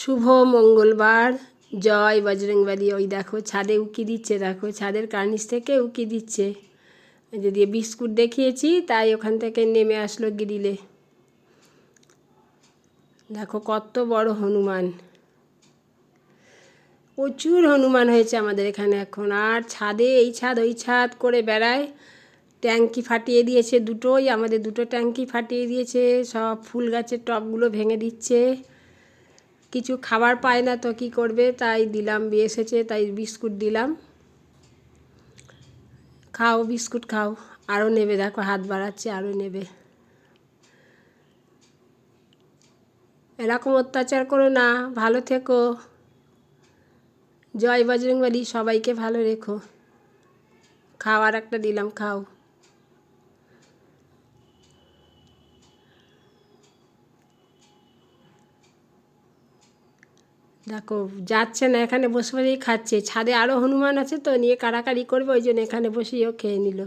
শুভ মঙ্গলবার। জয় বজরংবলী। ওই দেখো ছাদে উকি দিচ্ছে, দেখো ছাদের কার্নিশ থেকে উকি দিচ্ছে। যদি বিস্কুট দেখিয়েছি তাই ওখান থেকে নেমে আসলো গ্রিলে। দেখো কত বড় হনুমান, প্রচুর হনুমান হয়েছে আমাদের এখানে এখন। আর ছাদে এই ছাদ ওই ছাদ করে বেড়ায়। ট্যাঙ্কি ফাটিয়ে দিয়েছে দুটোই, আমাদের দুটো ট্যাঙ্কি ফাটিয়ে দিয়েছে। সব ফুল গাছের টবগুলো ভেঙে দিচ্ছে। কিছু খাবার পায় না তো কী করবে, তাই দিলাম, এসেছে তাই বিস্কুট দিলাম। খাও বিস্কুট খাও। আরও নেবে, দেখো হাত বাড়াচ্ছে, আরও নেবে। এরকম অত্যাচার করো না, ভালো থেকো। জয় বজরংবলী। সবাইকে ভালো রেখো। খাও, আর একটা দিলাম, খাও। দেখো যাচ্ছে না, এখানে বসে বসেই খাচ্ছে। ছাদে আরও হনুমান আছে তো, নিয়ে কাড়াকাড়ি করবে, ওই জন্য এখানে বসেই ও খেয়ে নিল।